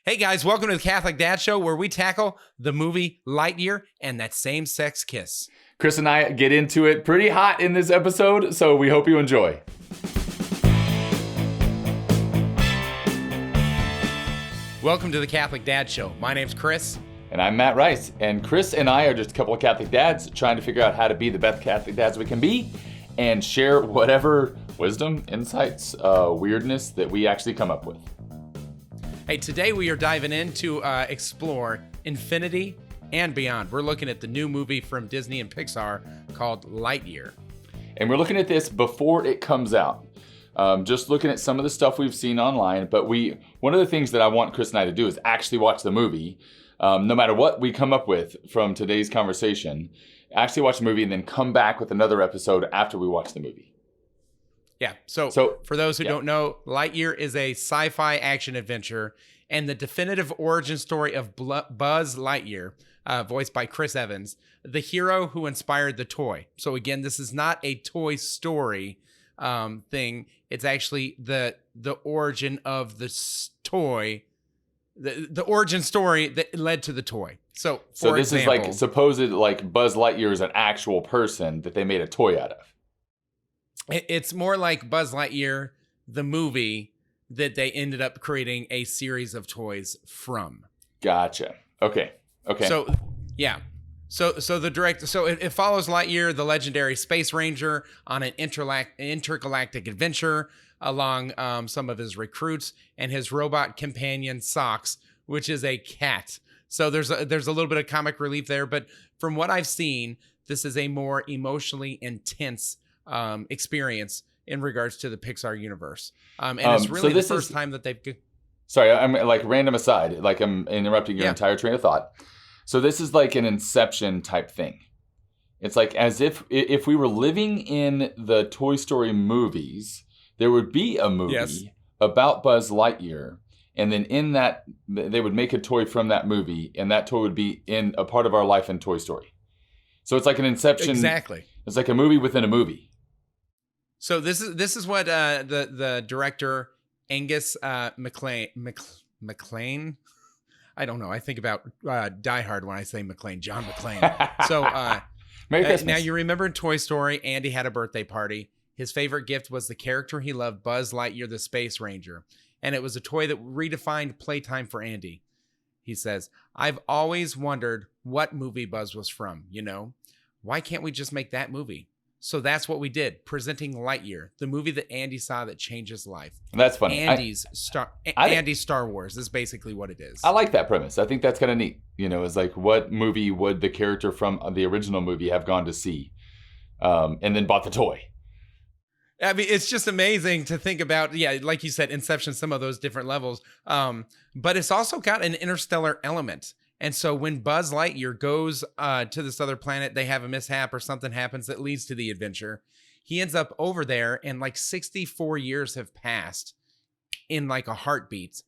Hey guys, welcome to the Catholic Dad Show, where we tackle the movie Lightyear and that same-sex kiss. Chris and I get into it pretty hot in this episode, so we hope you enjoy. Welcome to the Catholic Dad Show. My name's Chris. And I'm Matt Rice. And Chris and I are just a couple of Catholic dads trying to figure out how to be the best Catholic dads we can be and share whatever wisdom, insights, weirdness that we actually come up with. Hey, today we are diving in to explore infinity and beyond. We're looking at the new movie from Disney and Pixar called Lightyear. And we're looking at this before it comes out. Just looking at some of the stuff we've seen online, but one of the things that I want Chris and I to do is actually watch the movie. No matter what we come up with from today's conversation, actually watch the movie and then come back with another episode after we watch the movie. Yeah, so for those who don't know, Lightyear is a sci-fi action adventure and the definitive origin story of Buzz Lightyear, voiced by Chris Evans, the hero who inspired the toy. So again, this is not a Toy Story thing. It's actually the origin of the toy, the origin story that led to the toy. So this example, is like supposed like Buzz Lightyear is an actual person that they made a toy out of. It's more like Buzz Lightyear, the movie that they ended up creating a series of toys from. Gotcha. Okay. So, yeah. So it follows Lightyear, the legendary space ranger, on an intergalactic adventure along some of his recruits and his robot companion Socks, which is a cat. So there's a little bit of comic relief there, but from what I've seen, this is a more emotionally intense experience in regards to the Pixar universe. And it's really the first time that they've... Sorry, I'm like random aside, like I'm interrupting your entire train of thought. So this is like an Inception type thing. It's like as if we were living in the Toy Story movies, there would be a movie about Buzz Lightyear. And then in that, they would make a toy from that movie, and that toy would be in a part of our life in Toy Story. So it's like an Inception. Exactly. It's like a movie within a movie. So this is what the director Angus MacLeod. I don't know. I think about Die Hard when I say McClane, John McClane. So Merry Christmas. Now you remember in Toy Story, Andy had a birthday party. His favorite gift was the character he loved, Buzz Lightyear, the Space Ranger. And it was a toy that redefined playtime for Andy. He says, "I've always wondered what movie Buzz was from, you know? Why can't we just make that movie?" So that's what we did, presenting Lightyear, the movie that Andy saw that changed his life. That's funny. Andy's Star Wars is basically what it is. I like that premise. I think that's kind of neat. You know, it's like, what movie would the character from the original movie have gone to see and then bought the toy? I mean, it's just amazing to think about, like you said, Inception, some of those different levels. But it's also got an interstellar element. And so when Buzz Lightyear goes to this other planet, they have a mishap or something happens that leads to the adventure. He ends up over there, and like 64 years have passed in like a heartbeat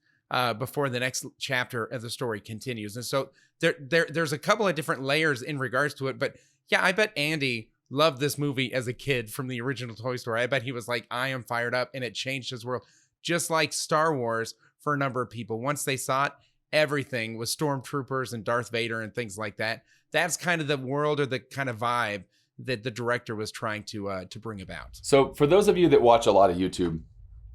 before the next chapter of the story continues. And so there's a couple of different layers in regards to it. But yeah, I bet Andy loved this movie as a kid from the original Toy Story. I bet he was like, I am fired up, and it changed his world. Just like Star Wars for a number of people. Once they saw it, everything with stormtroopers and Darth Vader and things like that. That's kind of the world or the kind of vibe that the director was trying to bring about. So for those of you that watch a lot of YouTube,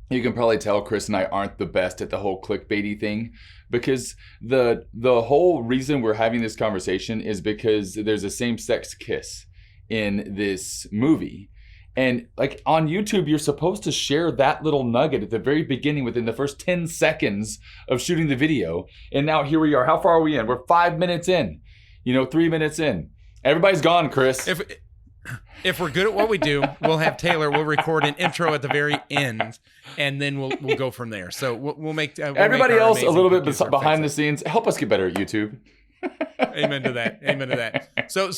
you can probably tell Chris and I aren't the best at the whole clickbaity thing, because the whole reason we're having this conversation is because there's a same-sex kiss in this movie. And like on YouTube, you're supposed to share that little nugget at the very beginning within the first 10 seconds of shooting the video. And now here we are. How far are we in? We're 5 minutes in, 3 minutes in. Everybody's gone, Chris. If we're good at what we do, we'll have Taylor. We'll record an intro at the very end, and then we'll go from there. So we'll make everybody else a little bit behind the scenes. Help us get better at YouTube. Amen to that. So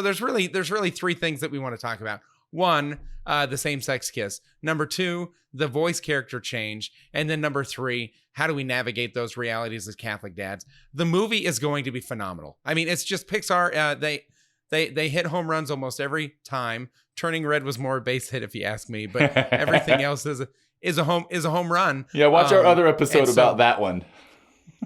there's really three things that we want to talk about. One, the same-sex kiss. Number two, the voice character change. And then number three, how do we navigate those realities as Catholic dads? The movie is going to be phenomenal. I mean, it's just Pixar. They hit home runs almost every time. Turning Red was more base hit, if you ask me, but everything else is a home run. Yeah, watch our other episode about that one.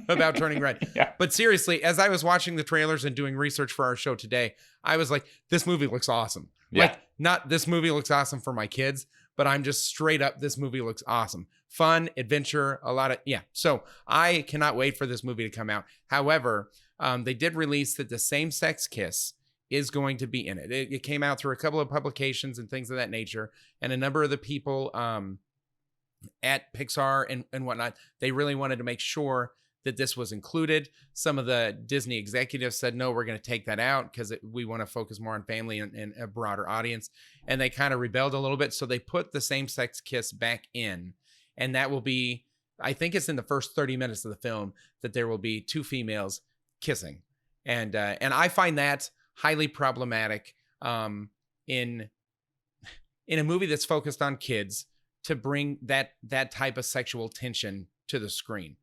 about turning red. Yeah. But seriously, as I was watching the trailers and doing research for our show today, I was like, this movie looks awesome. Yeah. Like, not this movie looks awesome for my kids, but I'm just straight up, this movie looks awesome. Fun, adventure, a lot of, yeah. So I cannot wait for this movie to come out. However, they did release that the same-sex kiss is going to be in it. It came out through a couple of publications and things of that nature. And a number of the people at Pixar and whatnot, they really wanted to make sure that this was included. Some of the Disney executives said, no, we're going to take that out because we want to focus more on family and a broader audience. And they kind of rebelled a little bit. So they put the same-sex kiss back in. And that will be, I think it's in the first 30 minutes of the film that there will be two females kissing. And I find that highly problematic in a movie that's focused on kids to bring that type of sexual tension to the screen.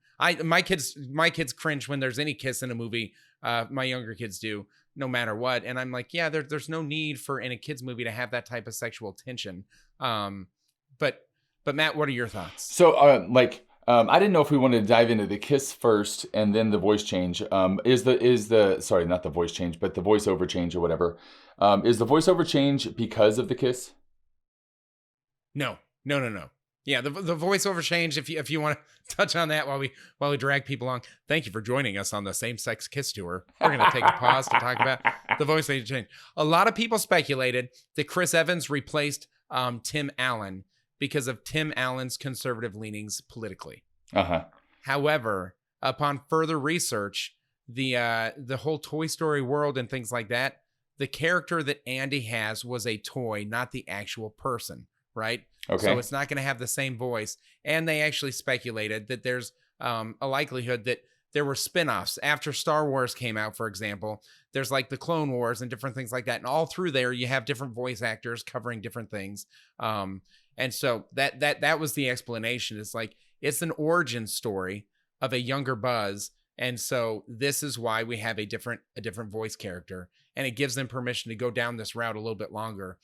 My kids cringe when there's any kiss in a movie. My younger kids do, no matter what. And I'm like, yeah, there's no need for in a kids movie to have that type of sexual tension. But Matt, what are your thoughts? So I didn't know if we wanted to dive into the kiss first and then the voice change. Sorry, not the voice change, but the voiceover change or whatever. Is the voiceover change because of the kiss? No. Yeah, the voiceover change. If you want to touch on that while we drag people along, thank you for joining us on the same-sex kiss tour. We're going to take a pause to talk about the voiceover change. A lot of people speculated that Chris Evans replaced Tim Allen because of Tim Allen's conservative leanings politically. However, upon further research, the whole Toy Story world and things like that, the character that Andy has was a toy, not the actual person. Right? Okay. So it's not going to have the same voice. And they actually speculated that there's a likelihood that there were spinoffs after Star Wars came out, for example. There's like the Clone Wars and different things like that. And all through there, you have different voice actors covering different things. And so that was the explanation. It's like, it's an origin story of a younger Buzz. And so this is why we have a different voice character. And it gives them permission to go down this route a little bit longer.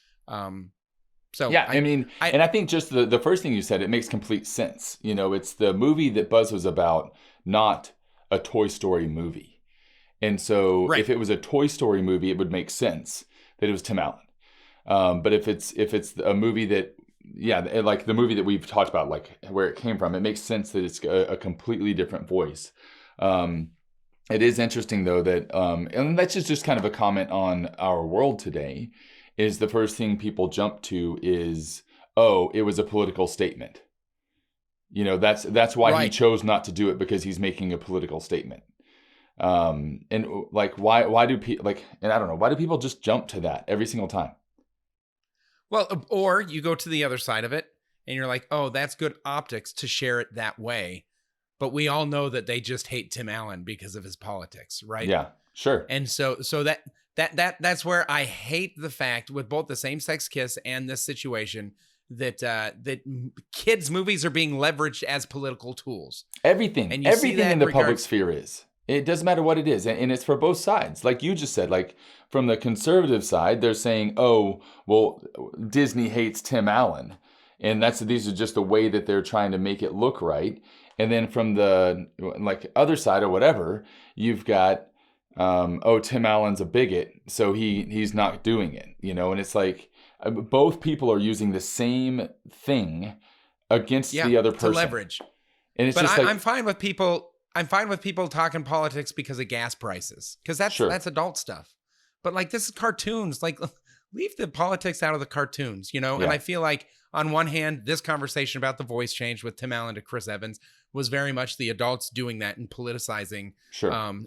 So yeah, I think just the first thing you said, it makes complete sense. You know, it's the movie that Buzz was about, not a Toy Story movie. And so if it was a Toy Story movie, it would make sense that it was Tim Allen. But if it's a movie that, like the movie that we've talked about, like where it came from, it makes sense that it's a completely different voice. It is interesting though that, and that's just kind of a comment on our world today, is the first thing people jump to is, oh, it was a political statement. You know, that's why he chose not to do it, because he's making a political statement. And like, why do people and I don't know, why do people just jump to that every single time? Well, or you go to the other side of it and you're like, oh, that's good optics to share it that way. But we all know that they just hate Tim Allen because of his politics, right? Yeah, sure. And so that's where I hate the fact with both the same-sex kiss and this situation that kids' movies are being leveraged as political tools. Everything in the public sphere is. It doesn't matter what it is, and it's for both sides. Like you just said, like from the conservative side, they're saying, "Oh, well, Disney hates Tim Allen," and these are just the way that they're trying to make it look right. And then from the other side or whatever, you've got, oh, Tim Allen's a bigot, so he's not doing it, you know. And it's like both people are using the same thing against the other person to leverage. And it's I'm fine with people. I'm fine with people talking politics because of gas prices, because that's adult stuff. But like, this is cartoons. Like, leave the politics out of the cartoons, you know. Yeah. And I feel like on one hand, this conversation about the voice change with Tim Allen to Chris Evans was very much the adults doing that and politicizing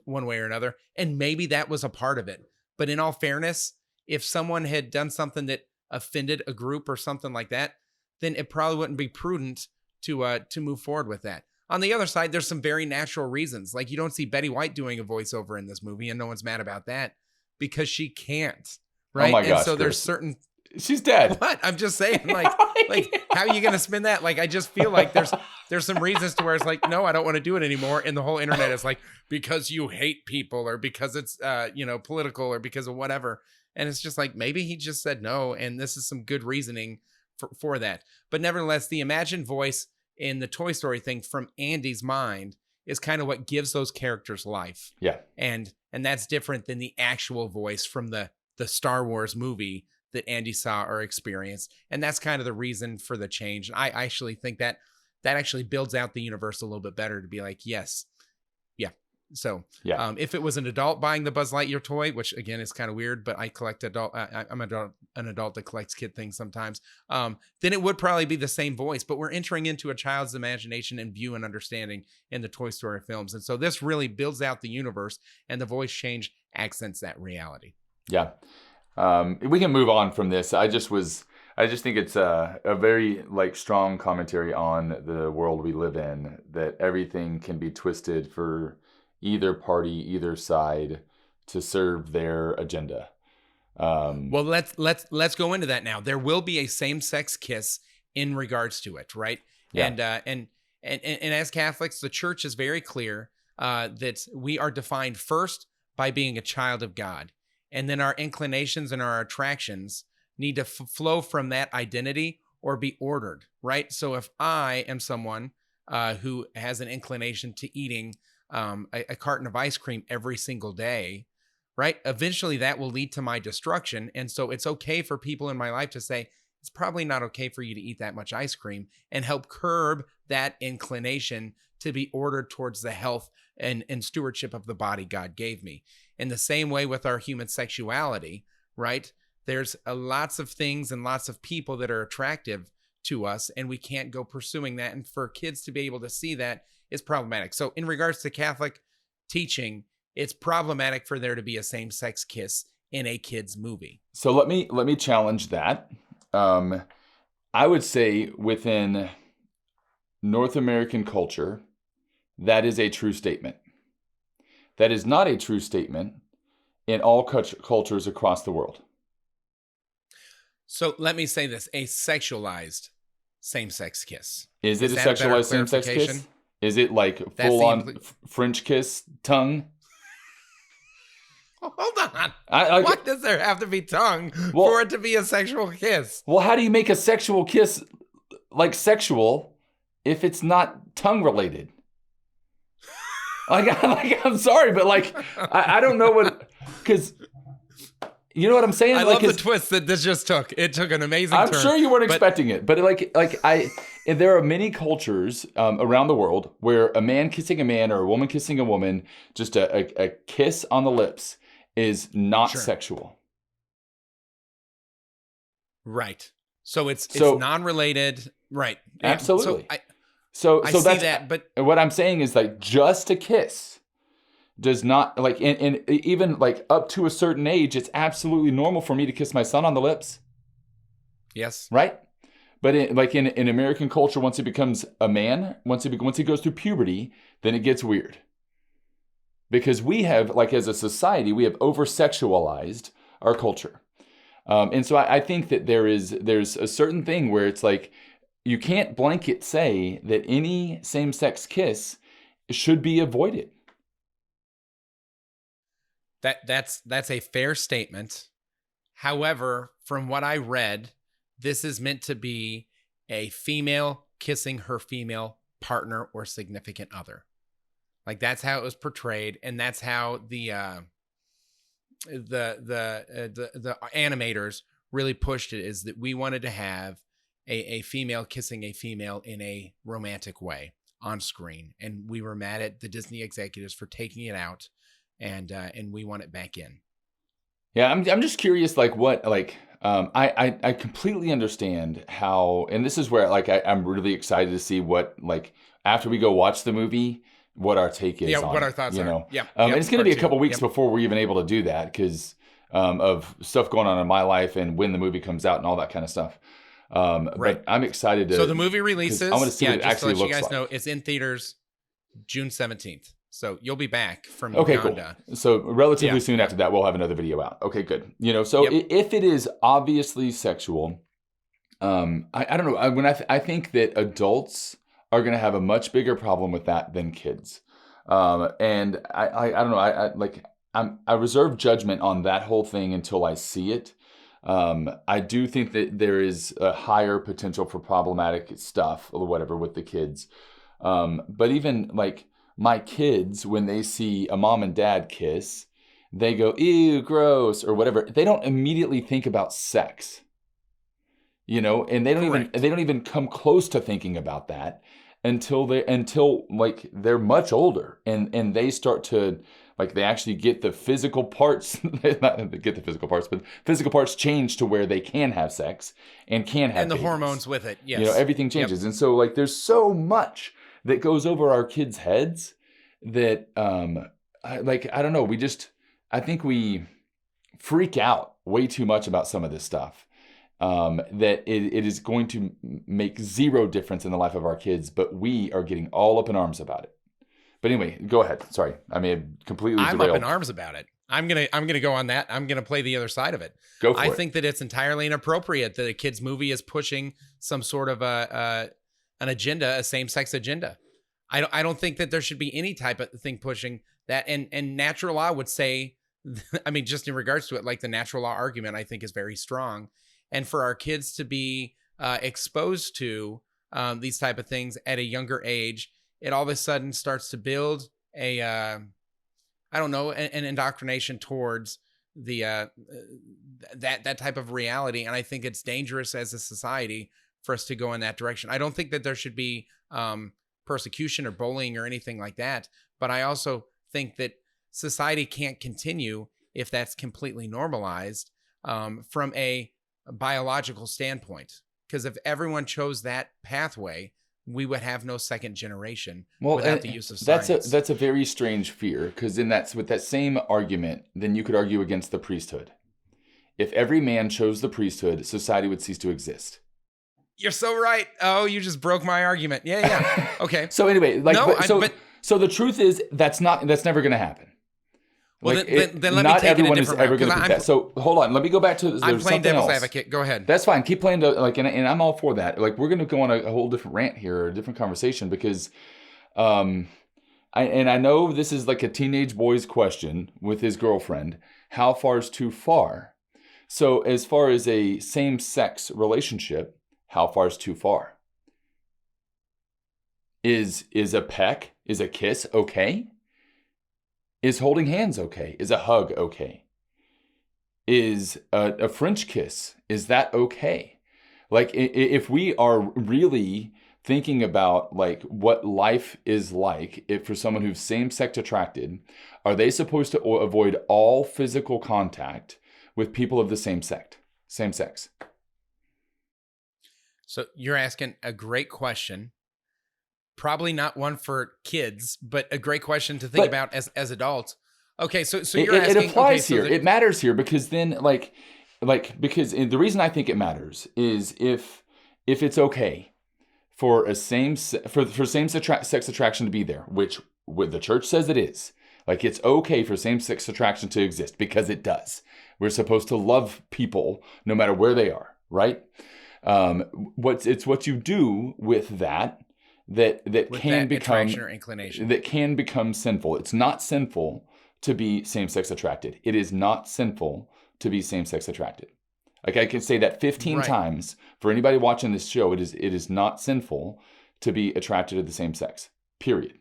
one way or another. And maybe that was a part of it. But in all fairness, if someone had done something that offended a group or something like that, then it probably wouldn't be prudent to move forward with that. On the other side, there's some very natural reasons. Like, you don't see Betty White doing a voiceover in this movie, and no one's mad about that because she can't. Right. Oh my gosh, and so Chris. there's certain. She's dead. What? I'm just saying, like how are you going to spin that? Like, I just feel like there's some reasons to where it's like, no, I don't want to do it anymore. And the whole internet is like, because you hate people, or because it's, political, or because of whatever. And it's just like, maybe he just said no. And this is some good reasoning for that. But nevertheless, the imagined voice in the Toy Story thing from Andy's mind is kind of what gives those characters life. Yeah. And that's different than the actual voice from the Star Wars movie that Andy saw or experienced. And that's kind of the reason for the change. I actually think that actually builds out the universe a little bit better, to be like, yes. Yeah. So if it was an adult buying the Buzz Lightyear toy, which again is kind of weird, but I collect I'm an adult that collects kid things sometimes. Then it would probably be the same voice, but we're entering into a child's imagination and view and understanding in the Toy Story films. And so this really builds out the universe, and the voice change accents that reality. Yeah. We can move on from this. I just think it's a very strong commentary on the world we live in, that everything can be twisted for either party, either side, to serve their agenda. Well, let's go into that now. There will be a same-sex kiss in regards to it, right? Yeah. And as Catholics, the church is very clear that we are defined first by being a child of God, and then our inclinations and our attractions need to flow from that identity or be ordered, right? So if I am someone who has an inclination to eating a carton of ice cream every single day, right? Eventually that will lead to my destruction. And so it's okay for people in my life to say, it's probably not okay for you to eat that much ice cream, and help curb that inclination to be ordered towards the health and stewardship of the body God gave me. In the same way with our human sexuality, right? There's lots of things and lots of people that are attractive to us, and we can't go pursuing that. And for kids to be able to see that is problematic. So in regards to Catholic teaching, it's problematic for there to be a same-sex kiss in a kid's movie. So let me challenge that. I would say within North American culture, that is a true statement. That is not a true statement in all cultures across the world. So let me say this, a sexualized same-sex kiss. Is it a sexualized same-sex kiss? Is it like full-on French kiss tongue? Hold on. Why does there have to be tongue for it to be a sexual kiss? Well, how do you make a sexual kiss sexual if it's not tongue related? I'm sorry, but I don't know what, because you know what I'm saying? I love the twist that this just took. It took an amazing turn. I'm sure you weren't expecting it, but there are many cultures around the world where a man kissing a man or a woman kissing a woman, just a kiss on the lips, is not sexual. Right. So it's non-related. Right. Absolutely. So I see that's that, but what I'm saying is just a kiss does not and even up to a certain age, it's absolutely normal for me to kiss my son on the lips. Yes. Right. But in American culture, once he becomes a man, once he goes through puberty, then it gets weird. Because we have, as a society, we have over-sexualized our culture. And so I think that there's a certain thing where it's you can't blanket say that any same-sex kiss should be avoided. That's a fair statement. However, from what I read, this is meant to be a female kissing her female partner or significant other. That's how it was portrayed, and that's how the animators really pushed it, is that we wanted to have a female kissing a female in a romantic way on screen, and we were mad at the Disney executives for taking it out, and we want it back in. Yeah, I'm just curious, I completely understand how, and this is where I'm really excited to see what after we go watch the movie, what our take is on what our thoughts are. Yeah. And it's going to be a couple weeks before we're even able to do that because of stuff going on in my life and when the movie comes out and all that kind of stuff. Right. But I'm excited to. So the movie releases. I want to see what it actually looks like. Just to let you guys know, it's in theaters June 17th. So you'll be back from Uganda. Cool. So relatively soon after that, we'll have another video out. Okay, good. If it is obviously sexual, I don't know. I think that adults are going to have a much bigger problem with that than kids. And I don't know. I reserve judgment on that whole thing until I see it. I do think that there is a higher potential for problematic stuff or whatever with the kids. But even my kids, when they see a mom and dad kiss, they go, ew, gross, or whatever. They don't immediately think about sex, and they don't even come close to thinking about that until they're much older, and they start to, like, they actually get the physical parts, not get the physical parts, but physical parts change to where they can have sex and can have and the babies. hormones with it. Yes, everything changes. Yep. And so, like, there's so much that goes over our kids' heads that, I don't know. I think we freak out way too much about some of this stuff. That it is going to make zero difference in the life of our kids, but we are getting all up in arms about it. But anyway, go ahead. Sorry, I may have completely derailed. I'm up in arms about it. I'm gonna go on that. I'm gonna play the other side of it. Go for it. I think that it's entirely inappropriate that a kids movie is pushing some sort of an agenda, a same-sex agenda. I don't think that there should be any type of thing pushing that. And natural law would say, I mean, just in regards to it, like the natural law argument, I think is very strong. And for our kids to be exposed to these type of things at a younger age, it all of a sudden starts to build an indoctrination towards the that type of reality. And I think it's dangerous as a society for us to go in that direction. I don't think that there should be persecution or bullying or anything like that. But I also think that society can't continue if that's completely normalized from a biological standpoint. Because if everyone chose that pathway, we would have no second generation without the use of science. That's a very strange fear, because with that same argument, then you could argue against the priesthood. If every man chose the priesthood, society would cease to exist. You're so right. Oh, you just broke my argument. Yeah. Okay. So anyway, so the truth is that's never going to happen. Well, then let me take everyone it a is different ever route, going to do that. So hold on, let me go back to. I'm playing devil's advocate. Go ahead. That's fine. Keep playing. And I'm all for that. Like, we're going to go on a whole different rant here, or a different conversation, because, I know this is like a teenage boy's question with his girlfriend. How far is too far? So as far as a same-sex relationship, how far is too far? Is a peck, is a kiss okay? Is holding hands okay? Is a hug okay? Is a French kiss, is that okay? Like, if we are really thinking about, like, what life is like, if for someone who's same-sex attracted, are they supposed to avoid all physical contact with people of the same sex? So you're asking a great question. Probably not one for kids, but a great question to think about as adults. Okay, so you're asking. It applies here. It matters here, because then, because the reason I think it matters is if it's okay for same-sex attraction to be there, which the church says it is. Like, it's okay for same-sex attraction to exist, because it does. We're supposed to love people no matter where they are, right? It's what you do with that can become or inclination. That can become sinful. It's not sinful to be same-sex attracted. It is not sinful to be same-sex attracted. Like, I can say that 15 times for anybody watching this show. It is not sinful to be attracted to the same sex. Period.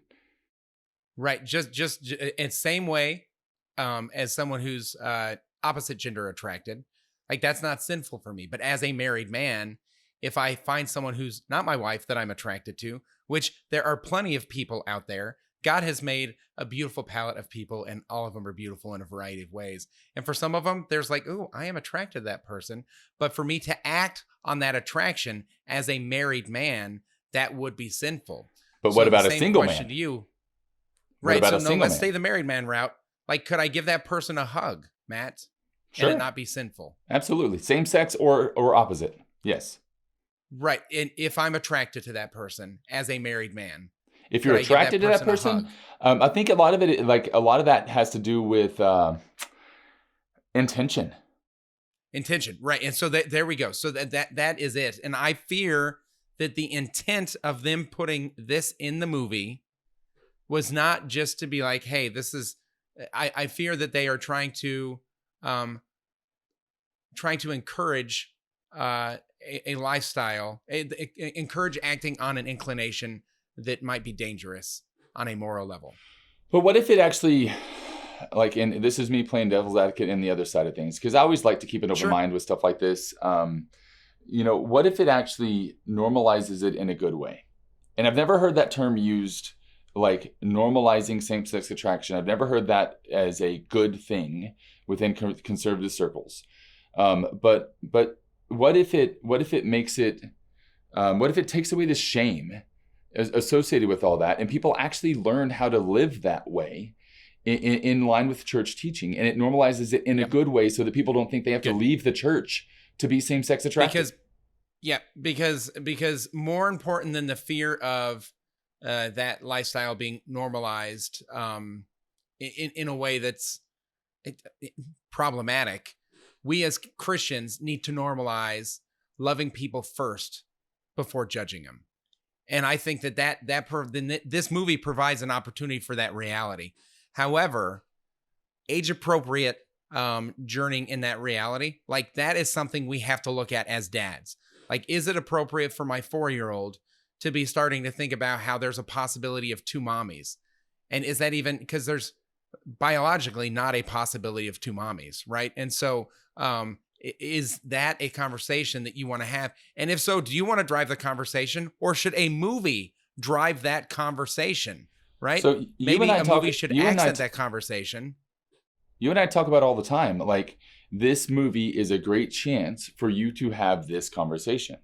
Right. Just in same way as someone who's opposite gender attracted. Like, that's not sinful for me. But as a married man, if I find someone who's not my wife that I'm attracted to, which there are plenty of people out there, God has made a beautiful palette of people, and all of them are beautiful in a variety of ways. And for some of them, there's like, oh, I am attracted to that person. But for me to act on that attraction as a married man, that would be sinful. But what about a single man? Question to you. Right. So no, let's stay the married man route. Like, could I give that person a hug, Matt? Sure. And it not be sinful? Absolutely. Same sex or opposite. Yes. Right. And if I'm attracted to that person as a married man, if you're attracted to that person, I think a lot of that has to do with intention. Intention, right? And so there we go. So that is it. And I fear that the intent of them putting this in the movie was not just to be like, hey, this is. I fear that they are trying to encourage a lifestyle, encourage acting on an inclination that might be dangerous. on a moral level. But what if it actually, like, and this is me playing devil's advocate in the other side of things, because I always like to keep an open mind with stuff like this. What if it actually normalizes it in a good way? And I've never heard that term used, like normalizing same-sex attraction. I've never heard that as a good thing within conservative circles. But what if it makes it, what if it takes away the shame associated with all that, and people actually learn how to live that way in line with church teaching, and it normalizes it in a good way so that people don't think they have to leave the church to be same-sex attracted. Because more important than the fear of that lifestyle being normalized in a way that's problematic, we as Christians need to normalize loving people first before judging them. And I think this movie provides an opportunity for that reality. However, age-appropriate journeying in that reality, like that is something we have to look at as dads. Like, is it appropriate for my 4-year-old to be starting to think about how there's a possibility of 2 mommies? And is that even, because there's biologically not a possibility of 2 mommies, right? And so is that a conversation that you want to have? And if so, do you want to drive the conversation, or should a movie drive that conversation, right? So maybe a movie should accent that conversation. You and I talk about all the time, like, this movie is a great chance for you to have this conversation.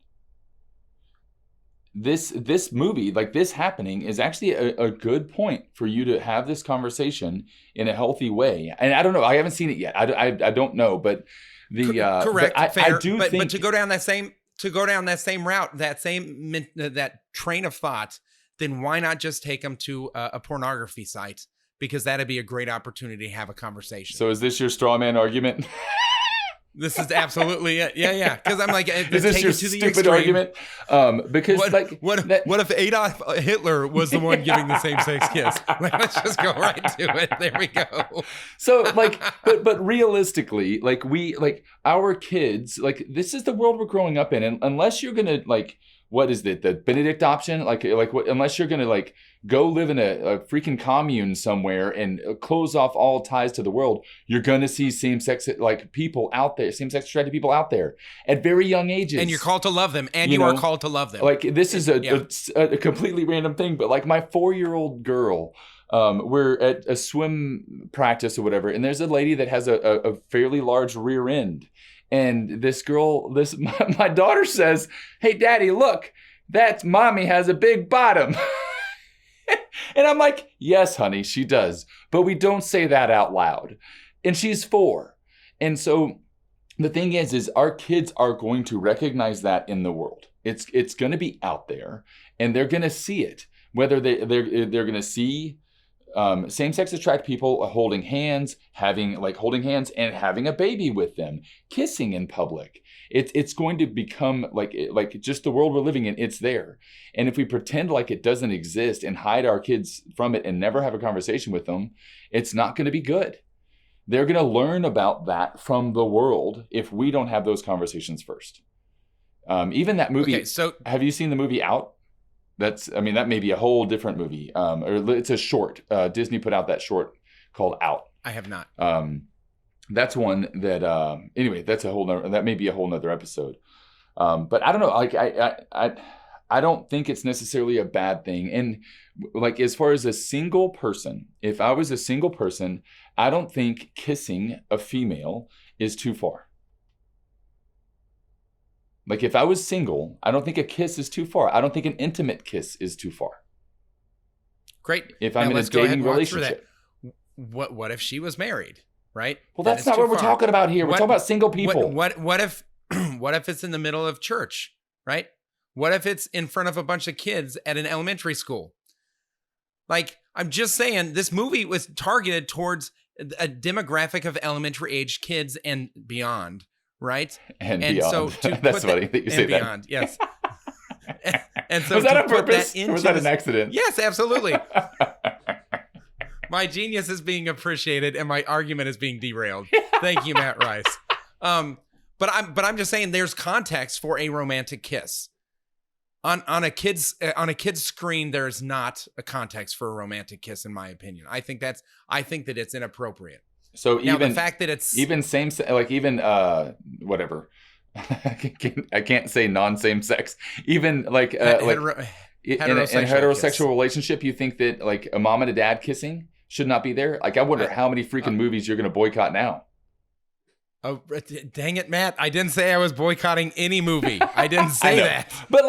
This movie, like this happening, is actually a good point for you to have this conversation in a healthy way. And I don't know, I haven't seen it yet. I don't know, but correct, but fair. I do think, but to go down that same route, that train of thought, then why not just take them to a pornography site? Because that'd be a great opportunity to have a conversation. So is this your straw man argument? This is absolutely it. Yeah. Because I'm like, is this your stupid argument? Because what if Adolf Hitler was the one giving the same-sex kiss? Like, let's just go right to it. There we go. So like, but realistically, like our kids, like this is the world we're growing up in, and unless you're gonna like, what is it, the Benedict option? Like what? Unless you're gonna like go live in a freaking commune somewhere and close off all ties to the world, you're gonna see same-sex like people out there, same-sex attracted people out there at very young ages. And you're called to love them, and you are called to love them. Like this is a completely random thing, but like my 4-year-old girl, we're at a swim practice or whatever, and there's a lady that has a fairly large rear end. And this girl, my daughter says, "Hey, Daddy, look, that mommy has a big bottom." And I'm like, "Yes, honey, she does. But we don't say that out loud." And she's 4. And so the thing is our kids are going to recognize that in the world. It's going to be out there, and they're going to see it. Whether they're going to see same-sex attract people holding hands and having a baby with them, kissing in public. It's going to become like just the world we're living in. It's there. And if we pretend like it doesn't exist and hide our kids from it and never have a conversation with them, it's not going to be good. They're going to learn about that from the world if we don't have those conversations first. Even that movie. Okay, so have you seen the movie Out? That may be a whole different movie. Or it's a short. Disney put out that short called Out. I have not. That's one that, anyway, that may be a whole nother episode. But I don't know. Like, I don't think it's necessarily a bad thing. And like, as far as a single person, if I was a single person, I don't think kissing a female is too far. Like, if I was single, I don't think a kiss is too far. I don't think an intimate kiss is too far. Great. If I'm in a dating relationship. What if she was married, right? Well, that's not what we're talking about here. We're talking about single people. What if it's in the middle of church, right? What if it's in front of a bunch of kids at an elementary school? Like, I'm just saying, this movie was targeted towards a demographic of elementary age kids and beyond. Right? And beyond. So that's funny that you say beyond, that. Yes. And so was that on purpose? Or was that an accident? Yes, absolutely. My genius is being appreciated and my argument is being derailed. Thank you, Matt Rice. But I'm just saying there's context for a romantic kiss. On a kid's screen, there is not a context for a romantic kiss, in my opinion. I think that it's inappropriate. So Now, even the fact that it's even same like even whatever. I can't say non-same sex. Even like heterosexual in a heterosexual relationship, you think that like a mom and a dad kissing should not be there? Like I wonder how many freaking movies you're going to boycott now. Oh, dang it, Matt. I didn't say I was boycotting any movie. I didn't say that. But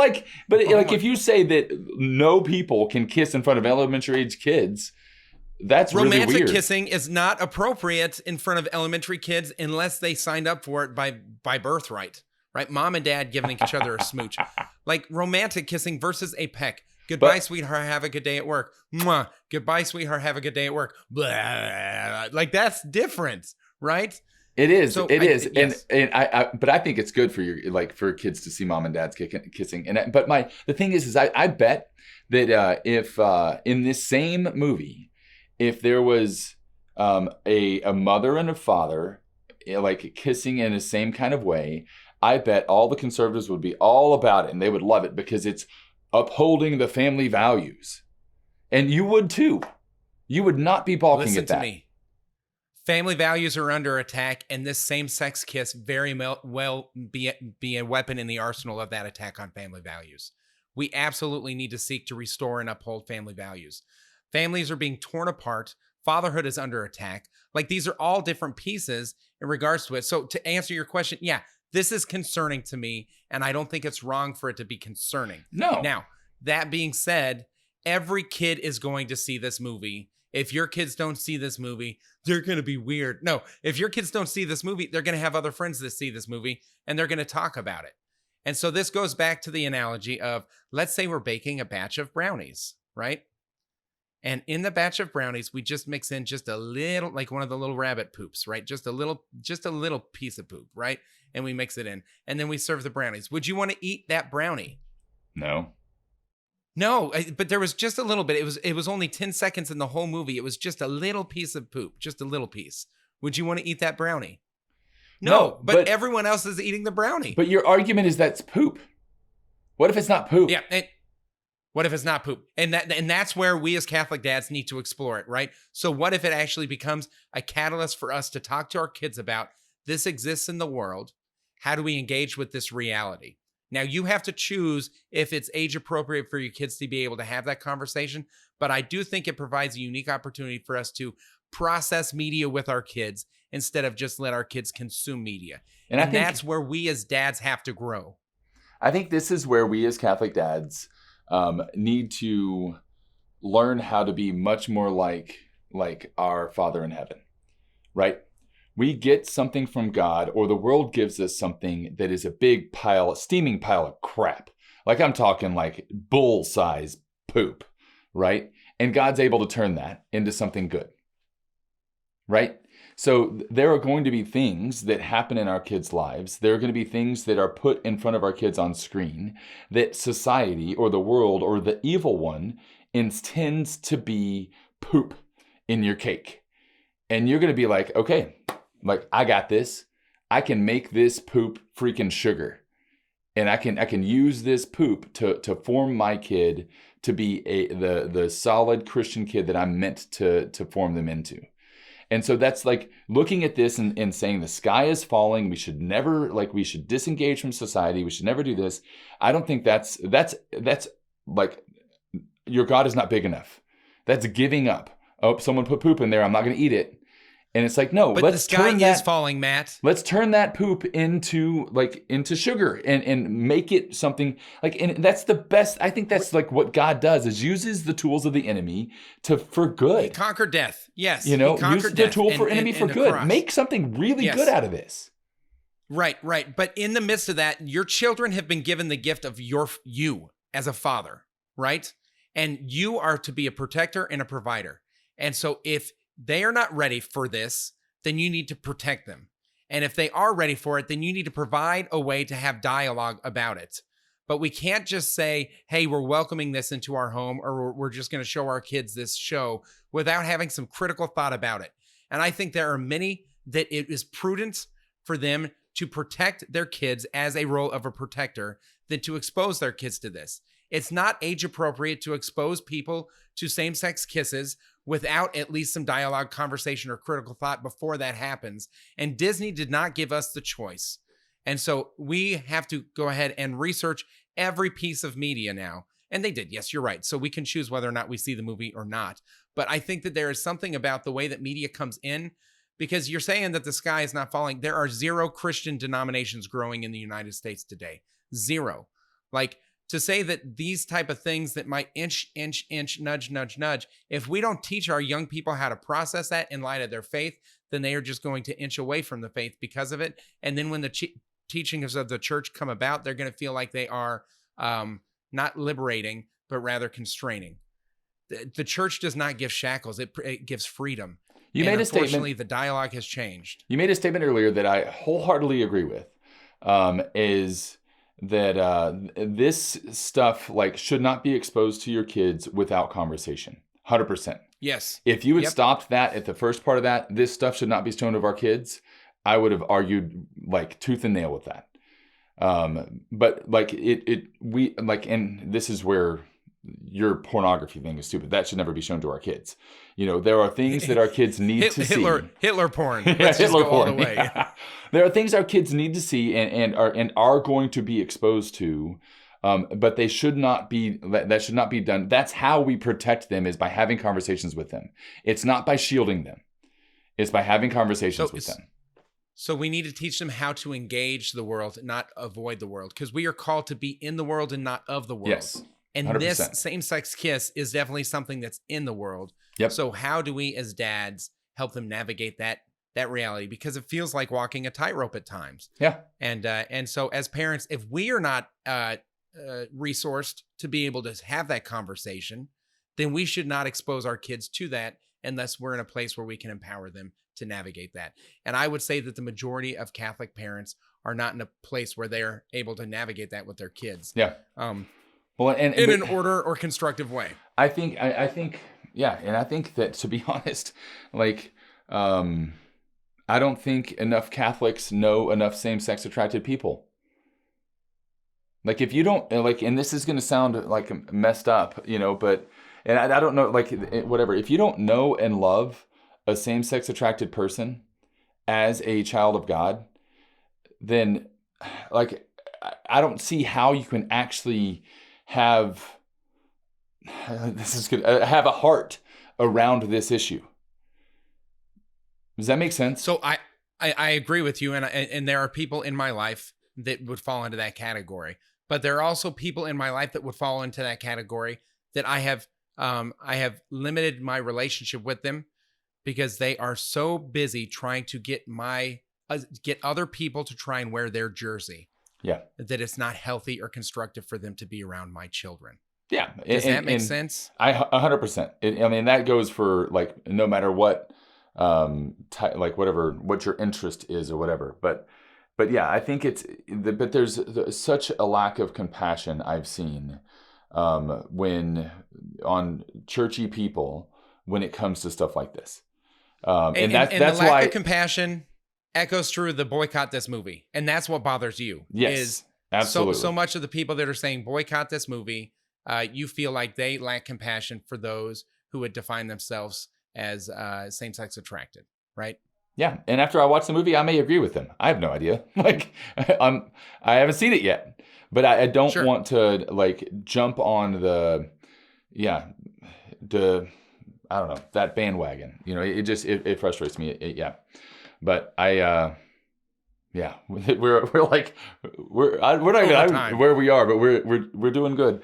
if you say that no people can kiss in front of elementary age kids, that's really weird. Romantic kissing is not appropriate in front of elementary kids unless they signed up for it by birthright, right? Mom and dad giving each other a smooch. Like romantic kissing versus a peck. Goodbye, sweetheart. Have a good day at work. Mwah. Goodbye, sweetheart. Have a good day at work. Blah. Like that's different, right? It is. So it is. Yes. And but I think it's good for kids to see mom and dad's kissing. But the thing is I bet that if in this same movie, if there was a mother and a father like kissing in the same kind of way, I bet all the conservatives would be all about it and they would love it because it's upholding the family values. And you would too. You would not be balking at that. Listen to me. Family values are under attack, and this same-sex kiss very well be a weapon in the arsenal of that attack on family values. We absolutely need to seek to restore and uphold family values. Families are being torn apart. Fatherhood is under attack. Like, these are all different pieces in regards to it. So to answer your question, yeah, this is concerning to me, and I don't think it's wrong for it to be concerning. No. Now, that being said, every kid is going to see this movie. If your kids don't see this movie, they're going to be weird. No, if your kids don't see this movie, they're going to have other friends that see this movie, and they're going to talk about it. And so this goes back to the analogy of, let's say we're baking a batch of brownies, right? And in the batch of brownies, we just mix in just a little, like one of the little rabbit poops, right? Just a little piece of poop, right? And we mix it in, and then we serve the brownies. Would you want to eat that brownie? No, but there was just a little bit. It was only 10 seconds in the whole movie. It was just a little piece of poop, just a little piece. Would you want to eat that brownie? No, but everyone else is eating the brownie. But your argument is that's poop. What if it's not poop? Yeah, what if it's not poop? And that's where we as Catholic dads need to explore it, right? So what if it actually becomes a catalyst for us to talk to our kids about this exists in the world? How do we engage with this reality? Now, you have to choose if it's age appropriate for your kids to be able to have that conversation. But I do think it provides a unique opportunity for us to process media with our kids instead of just let our kids consume media. And I think that's where we as dads have to grow. I think this is where we as Catholic dads need to learn how to be much more like our Father in heaven, right? We get something from God, or the world gives us something that is a steaming pile of crap. Like I'm talking like bull-size poop, right? And God's able to turn that into something good, right? So there are going to be things that happen in our kids' lives. There are going to be things that are put in front of our kids on screen that society or the world or the evil one intends to be poop in your cake. And you're going to be like, okay, like I got this. I can make this poop freaking sugar. And I can use this poop to form my kid to be the solid Christian kid that I'm meant to form them into. And so that's like looking at this and saying the sky is falling. We should disengage from society. We should never do this. I don't think that's like your God is not big enough. That's giving up. Oh, someone put poop in there. I'm not going to eat it. And it's like, no, but the sky is falling, Matt. Let's turn that poop into sugar and make it something like, and that's the best. I think that's like what God does is uses the tools of the enemy for good. He conquered death. Yes. Use the tool for enemy for good. Cross. Make something really good out of this. Right. But in the midst of that, your children have been given the gift of you as a father, right? And you are to be a protector and a provider. And so if they are not ready for this, then you need to protect them. And if they are ready for it, then you need to provide a way to have dialogue about it. But we can't just say, hey, we're welcoming this into our home, or we're just going to show our kids this show without having some critical thought about it. And I think there are many that it is prudent for them to protect their kids as a role of a protector than to expose their kids to this. It's not age appropriate to expose people to same-sex kisses without at least some dialogue, conversation, or critical thought before that happens. And Disney did not give us the choice. And so we have to go ahead and research every piece of media now. And they did. Yes, you're right. So we can choose whether or not we see the movie or not. But I think that there is something about the way that media comes in, because you're saying that the sky is not falling. There are 0 Christian denominations growing in the United States today. 0. Like, to say that these type of things that might inch, nudge, if we don't teach our young people how to process that in light of their faith, then they are just going to inch away from the faith because of it. And then when the teachings of the church come about, they're going to feel like they are not liberating, but rather constraining. The church does not give shackles. It gives freedom. You made a statement. Unfortunately, the dialogue has changed. You made a statement earlier that I wholeheartedly agree with, is that this stuff like should not be exposed to your kids without conversation. 100%. Yes. If you had stopped that at the first part of that, this stuff should not be shown to our kids, I would have argued like tooth and nail with that. But like and this is where your pornography thing is stupid. That should never be shown to our kids. You know, there are things that our kids need to see. Hitler porn. Let's just go all the way. Yeah. There are things our kids need to see and are going to be exposed to. But they should not be. That should not be done. That's how we protect them, is by having conversations with them. It's not by shielding them. It's by having conversations with them. So we need to teach them how to engage the world, not avoid the world, because we are called to be in the world and not of the world. Yes. 100%. And this same-sex kiss is definitely something that's in the world. Yep. So how do we as dads help them navigate that reality? Because it feels like walking a tightrope at times. Yeah. And so as parents, if we are not resourced to be able to have that conversation, then we should not expose our kids to that unless we're in a place where we can empower them to navigate that. And I would say that the majority of Catholic parents are not in a place where they're able to navigate that with their kids. Yeah. Well, in an order or constructive way. I think, yeah. And I think that, to be honest, like, I don't think enough Catholics know enough same-sex attracted people. Like, if you don't, like, and this is going to sound like messed up, you know, but, and I don't know, like, whatever. If you don't know and love a same-sex attracted person as a child of God, then, like, I don't see how you can actually have have a heart around this issue. Does that make sense? So I agree with you, and there are people in my life that would fall into that category, but there are also people in my life that would fall into that category that I have limited my relationship with them because they are so busy trying to get other people to try and wear their jersey. Yeah. That it's not healthy or constructive for them to be around my children. Yeah. Does that make sense? 100%. I mean, that goes for like, no matter what, like whatever, what your interest is or whatever. But yeah, I think but there's such a lack of compassion I've seen, when on churchy people, when it comes to stuff like this. And that's the lack why of compassion echoes through the boycott this movie. And that's what bothers you. Yes, absolutely. So much of the people that are saying boycott this movie, you feel like they lack compassion for those who would define themselves as same-sex attracted, right? Yeah. And after I watch the movie, I may agree with them. I have no idea. Like, I haven't seen it yet, but I don't want to like jump on I don't know, that bandwagon. You know, it frustrates me. Yeah. But we're not even where we are, but we're doing good.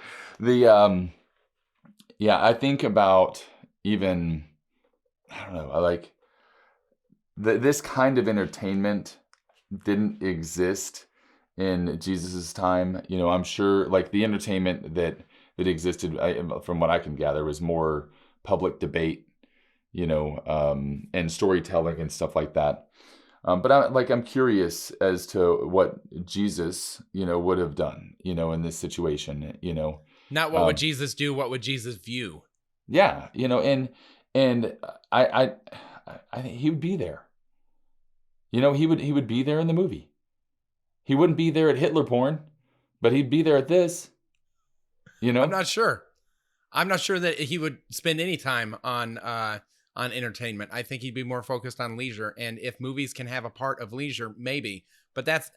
I think about even, I don't know, I like this kind of entertainment didn't exist in Jesus's time. You know, I'm sure like the entertainment that existed, from what I can gather, was more public debate, you know, and storytelling and stuff like that. But I'm curious as to what Jesus, you know, would have done, you know, in this situation, you know. Not what would Jesus do, what would Jesus view? Yeah, you know, and I think he would be there. You know, he would be there in the movie. He wouldn't be there at Hitler porn, but he'd be there at this. You know, I'm not sure. I'm not sure that he would spend any time on entertainment. I think he'd be more focused on leisure. And if movies can have a part of leisure, maybe. But that's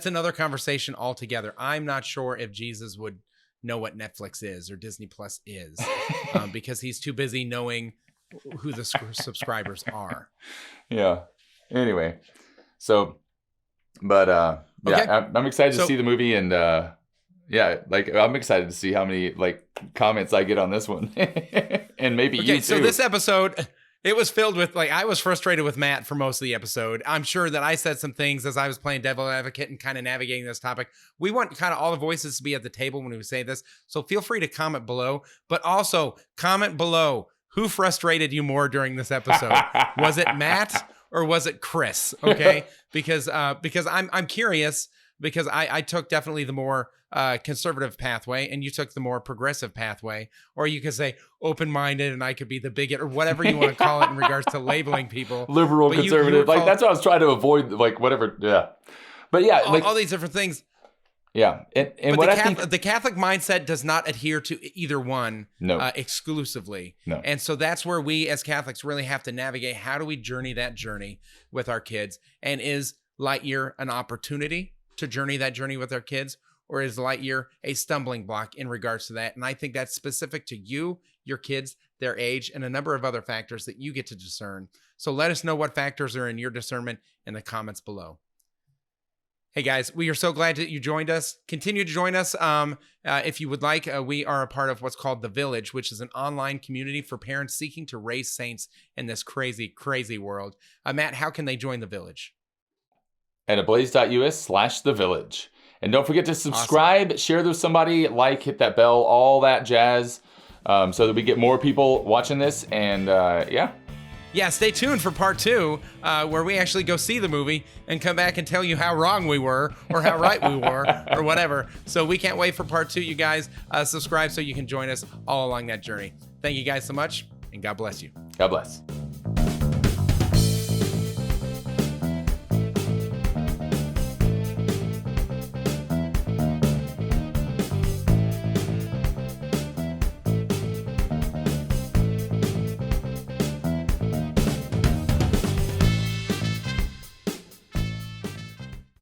another conversation altogether. I'm not sure if Jesus would know what Netflix is or Disney Plus is because he's too busy knowing who the subscribers are. Yeah. Anyway, so, but Okay. yeah, I'm excited to see the movie, and yeah, like I'm excited to see how many like comments I get on this one, and maybe you too. So this episode, it was filled with like I was frustrated with Matt for most of the episode. I'm sure that I said some things as I was playing devil advocate and kind of navigating this topic. We want kind of all the voices to be at the table when we say this, so feel free to comment below. But also comment below who frustrated you more during this episode. Was it Matt or was it Chris? Okay, because I'm curious because I took definitely the more conservative pathway and you took the more progressive pathway, or you could say open-minded and I could be the bigot or whatever you want to call it in regards to labeling people. Liberal, but conservative, like that's what I was trying to avoid, like whatever. Yeah, but yeah, like all these different things. Yeah, and but what the Catholic mindset does not adhere to either one exclusively. No. And so that's where we as Catholics really have to navigate. How do we journey that journey with our kids? And is Lightyear an opportunity to journey that journey with our kids? Or is Lightyear a stumbling block in regards to that? And I think that's specific to you, your kids, their age, and a number of other factors that you get to discern. So let us know what factors are in your discernment in the comments below. Hey guys, we are so glad that you joined us. Continue to join us if you would like. We are a part of what's called The Village, which is an online community for parents seeking to raise saints in this crazy, crazy world. Matt, how can they join The Village? At ablaze.us/The Village. And don't forget to subscribe, share this with somebody, like, hit that bell, all that jazz, so that we get more people watching this. And yeah. Yeah, stay tuned for part 2, where we actually go see the movie and come back and tell you how wrong we were or how right we were or whatever. So we can't wait for part 2, you guys. Subscribe so you can join us all along that journey. Thank you guys so much, and God bless you. God bless.